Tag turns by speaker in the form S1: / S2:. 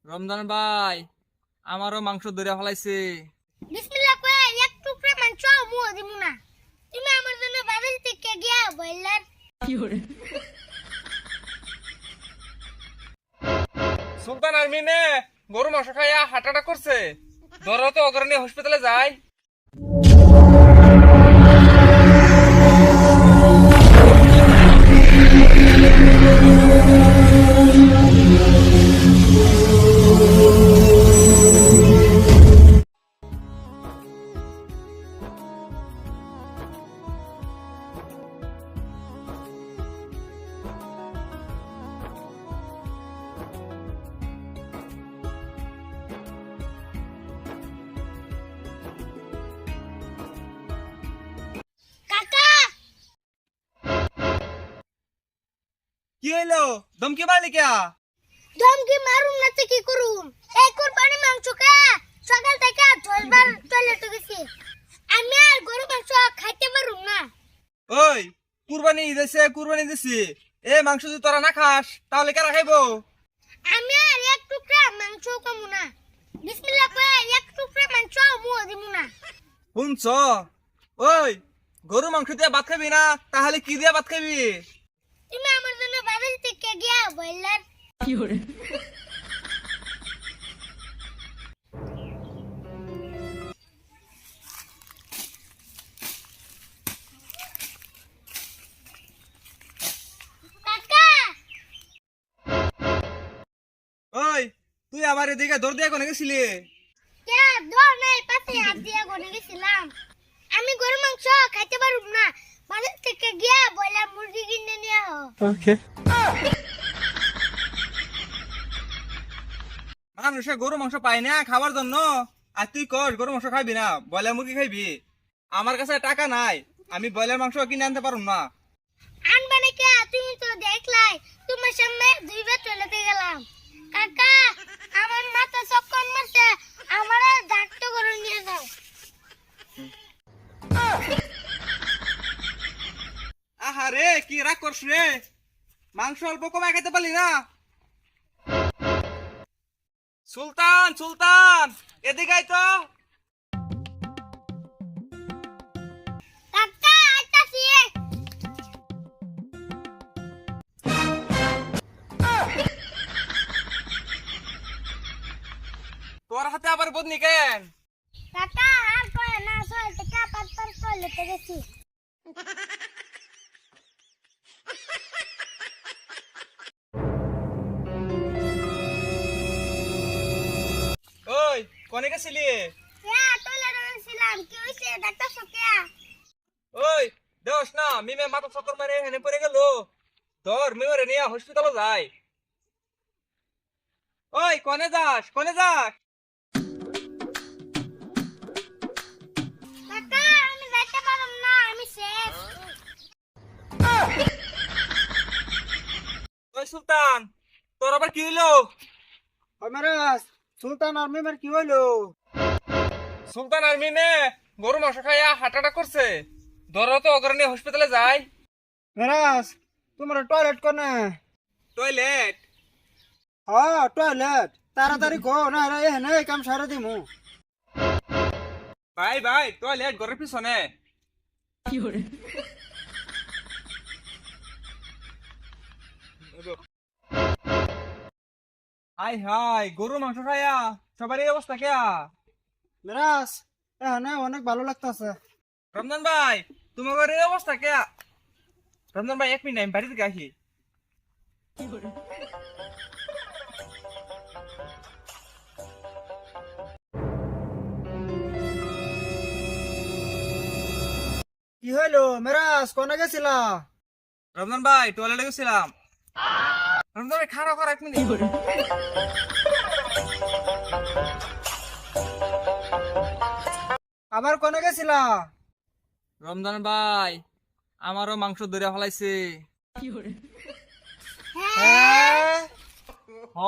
S1: রমজান ভাই, আমারও মাংস ধরে ফেলাইছে।
S2: বিসমিল্লাহ কয়ে এক টুকরা মাংস মুও দিমু না। তুমি আমার জন্য বাজার থেকে গিয়া বইলার
S1: সুলতান আর্মিনে গরু মাংস খাইয়া হাঁটাটা করছে, ধরো তো অগ্রণী হসপিটালে যাই।
S2: কাকা।
S1: কি হইলো? ধমকি মারলি কে?
S2: ধমকি মারুম না তো কি করুম? এই কুরবানি মাংস খায়া সকাল থেকে 10 বার টয়লেটে গেছি। আমি আর গরু মাংস খাইতে পারুম না।
S1: ওই কুরবানি দিছি, এ মাংস যদি তোরা না খাস তাহলে কারা খাইবো?
S2: আমি আর এক টুকরা মাংস কমু না। বিসমিল্লাহ কয়ে এক টুকরা মাংস মুও দিমু না।
S1: শুনছ? ওই গরু মাংস দিয়ে ভাত খাবি না, তাহলে কি দিয়ে ভাত খাবি?
S2: তুমি আমার জন্য বাজার থেকে গিয়া বইলার কাকা।
S1: ওই তুই আবার এদিকে দৌড় দিয়ে কোনে গেছিলি?
S2: কে ধর নাই পাশে হাত দিয়া গনে গেছিলাম। আমি গরু মাংস খাইতে পারুম না। বাজার থেকে গিয়া বইলার মুরগি কিনে নিয়ে আহ।
S1: মানুষে গরু মাংস পায় না খাবার জন্য, আর তুই কস গরু মাংস খাবি না, ব্রয়লার মুরগি খাইবি? আমার কাছে টাকা নাই, আমি ব্রয়লার মাংস কিনে আনতে পারুম না।
S2: আনবা নাকি? তুমি তো দেখলাই তোমার সামনে দুইবার চলেতে গেলাম। কাকা, আমার মাথা চক্কর মারছে। আমার ডাক্তার করে নিয়ে যাও।
S1: আহারে কি রাগ করছ রে? মাংস অল্প কমায় খাইতে পারলি না? সুলতান সুলতান, এদিকে আয় তো।
S2: কাকা আইতাছি।
S1: তোর হাতে আবার বদনি কেন?
S2: কাকা আর কয় না, চল টাকা পাঁচবার চলেতে গেছি।
S1: ওই কোনে গেছিলি?
S2: টয়লেটে গেছিলাম। কি হইছে ডাক্তার সকিয়া?
S1: ওই দেওস না, মিমে মাথা চক্কর মারে হেনে পড়ে গেল, ধর মিমরে নিয়ে হসপিটালে যাই। ওই কোনে যাস, কোনে যাস?
S2: কাকা আমি যাইতে পারুম না, আমি শেষ।
S1: ওই সুলতান, তোর আবার কি হইলো?
S3: আমারাস সুলতান আর মেমের কি হইলো?
S1: সুলতান আর মিমে গরু মাংস খাইয়া হাঁটাটা করছে, ধরো তো অগ্রণী হসপিটালে যাই।
S3: মেরাস তোমার টয়লেট কোনে?
S1: টয়লেট?
S3: হ্যাঁ টয়লেট, তাড়াতাড়ি গো না রে, এখানে কাম সারা দিমু।
S1: ভাই ভাই, টয়লেট ঘরের পিছনে। হাই হাই, গরু মাংস খাইয়া সবার এই অবস্থা কেয়া?
S3: মেরাস এখানে অনেক ভালো লাগতাছে।
S1: রমজান ভাই, তোমার এই অবস্থা কেয়া? রমজান ভাই 1 মিনিট, আমি বাড়ি থেকে আসি।
S3: কি হইলো মেরাস, কোনে গেছিলা?
S1: রমজান ভাই টয়লেটে গেছিলাম। রমজান ভাই খারাপ 1 মিনিট।
S3: আবার কোনে গেছিলা?
S1: রমজান ভাই, আমারও মাংস ধরে ফেলাইছে।
S3: হ্যাঁ হ